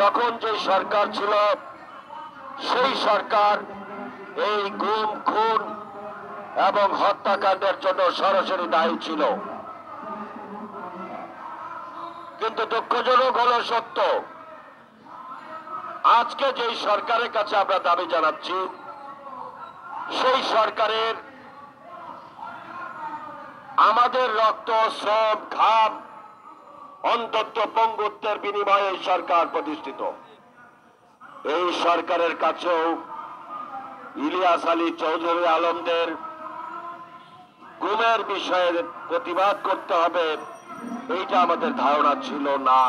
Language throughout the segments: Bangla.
তখন যে সরকার ছিল সেই সরকার এই গুম খুন এবং হত্যাকাণ্ডের জন্য সরাসরি দায়ী ছিল। কিন্তু দুঃখজনক হলো সত্য, আজকে যেই সরকারের কাছে আমরা দাবি জানাচ্ছি সেই সরকারের আমাদের রক্ত, শ্রম, ঘাম, অন্তত পঙ্গুত্বের বিনিময়ে এই সরকার প্রতিষ্ঠিত। এই সরকারের কাছেও ইলিয়াস আলী চৌধুরী আলমদের গুমের বিষয়ে প্রতিবাদ করতে হবে, এইটা আমাদের ধারণা ছিল না।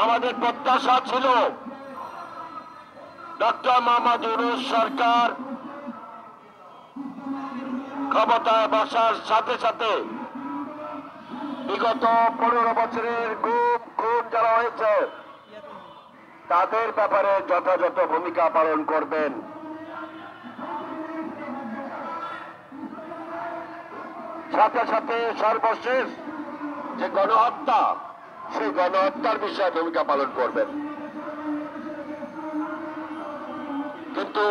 আমাদের প্রত্যাশা ছিল ডক্টর মোহাম্মদ ইউনূস সরকার ক্ষমতায় বসার সাথে সাথে বিগত 15 বছরের গুম খুন যারা হয়েছে তাদের ব্যাপারে যথাযথ ভূমিকা পালন করবেন। সাথে সাথে সর্বশেষ যে গণহত্যা, সেই গণহত্যার বিষয়ে ভূমিকা পালন করবেন। কিন্তু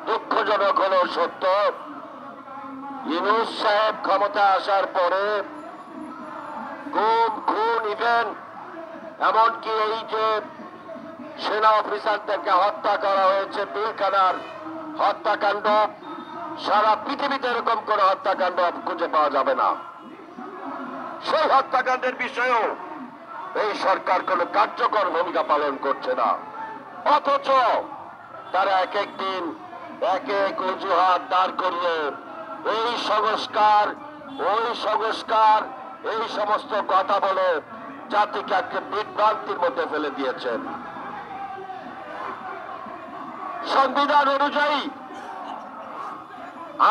দুঃখজনক হলো সত্য, ইউনূস সাহেব ক্ষমতা আসার পরে গুম খুন, ইভেন এমনকি এই যে সেনা অফিসারদেরকে হত্যা করা হয়েছে, পিলখানার হত্যাকাণ্ড, সারা পৃথিবীতে এরকম কোন হত্যাকাণ্ড খুঁজে পাওয়া যাবে না। সেই হত্যাকাণ্ডের বিষয়েও এই সরকার কোন কার্যকর ভূমিকা পালন করছে না। অথচ তারা এক এক দিন এক এক অজুহাত দাঁড় করিয়ে এই সংস্কার, ওই সংস্কার, এই সমস্ত কথা বলে জাতিকে একটা বিভ্রান্তির মধ্যে ফেলে দিয়েছেন। সংবিধান অনুযায়ী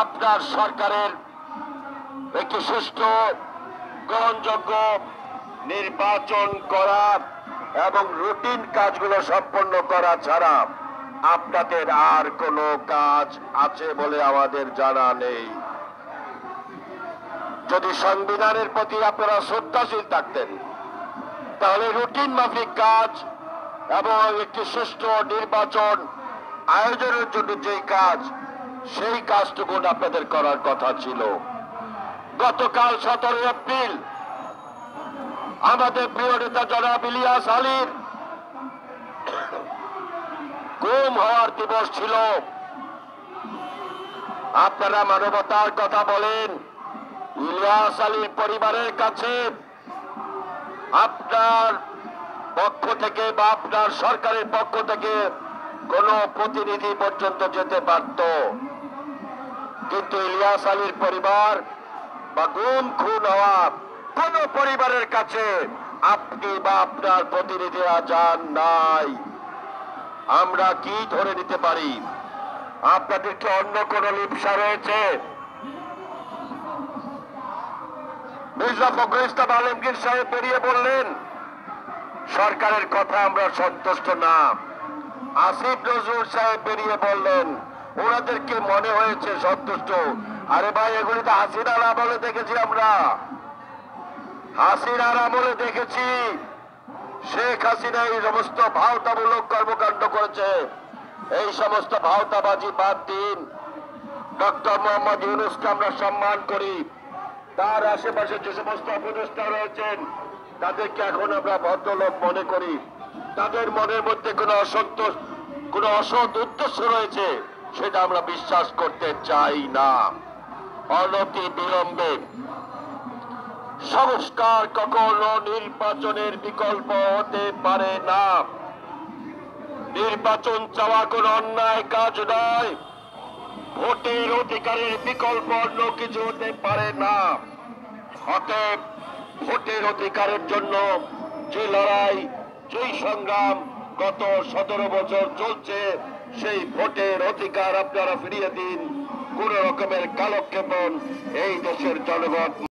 আপনার সরকারের একটি সুষ্ঠু, গ্রহণযোগ্য নির্বাচন করা এবং রুটিন কাজগুলো সম্পন্ন করা ছাড়া আপনাদের আর কোনো কাজ আছে বলে আমাদের জানা নেই। যদি সংবিধানের প্রতি আপনারা শ্রদ্ধাশীল থাকতেন তাহলে রুটিন মাফিক কাজ এবং একটি সুষ্ঠু নির্বাচন আয়োজনের জন্য যেই কাজ, সেই কাজটুকু আপনাদের করার কথা ছিল। গতকাল 17 এপ্রিল আমাদের প্রিয় নেতা জনাব ইলিয়াস আলীর গুম হওয়ার দিবস ছিল। আপনারা মানবতার কথা বলেন, ইলিয়াস আলীর পরিবারের কাছে আপনার পক্ষ থেকে বা আপনার সরকারের পক্ষ থেকে কোন প্রতিনিধি পর্যন্ত যেতে পারত, কিন্তু ইলিয়াস আলীর পরিবার বা গুম খুন হওয়া কোন পরিবারের কাছে আপনি বা আপনার প্রতিনিধিরা যান নাই। আমরা কি ধরে নিতে পারি? আপনাদের কি অন্য কোন লিপ্সা রয়েছে? মির্জা ফখরুল ইসলাম আলমগীর সাহেব বেরিয়ে বললেন সরকারের কথা আমরা সন্তুষ্ট না। আসিফ নজরুল সাহেব বেরিয়ে বললেন ওনাদেরকে মনে হয়েছে সন্তুষ্ট। আরে ভাই, এগুলি তো হাসিনার আমলে দেখেছি আমরা, হাসিনার আমলে দেখেছি। শেখ হাসিনা এই সমস্ত ভাওতামূলক কর্মকাণ্ড করেছে। এই সমস্ত ভাওতাবাজি বাদ দিন। ডক্টর মোহাম্মদ ইউনূসকে আমরা সম্মান করি, তার আশেপাশে যে সমস্ত উপদেষ্টা রয়েছেন তাদেরকে এখন আমরা ভদ্রলোক মনে করি। তাদের মনের মধ্যে কোনো অসন্তোষ, কোনো অসৎ উদ্দেশ্য রয়েছে সেটা আমরা বিশ্বাস করতে চাই না। অনতি বিলম্বে সংস্কার কখনো নির্বাচনের বিকল্প হতে পারে না। নির্বাচন চাওয়া কোনো অন্যায় কাজ নয়, ভোটের অধিকারের বিকল্প অন্য কিছু হতে পারে না। অতএব ভোটের অধিকারের জন্য যে লড়াই, যেই সংগ্রাম গত 17 বছর চলছে, সেই ভোটের অধিকার আপনারা ফিরিয়ে দিন। কোন রকমের কালক্ষেপণ এই দেশের জনগণ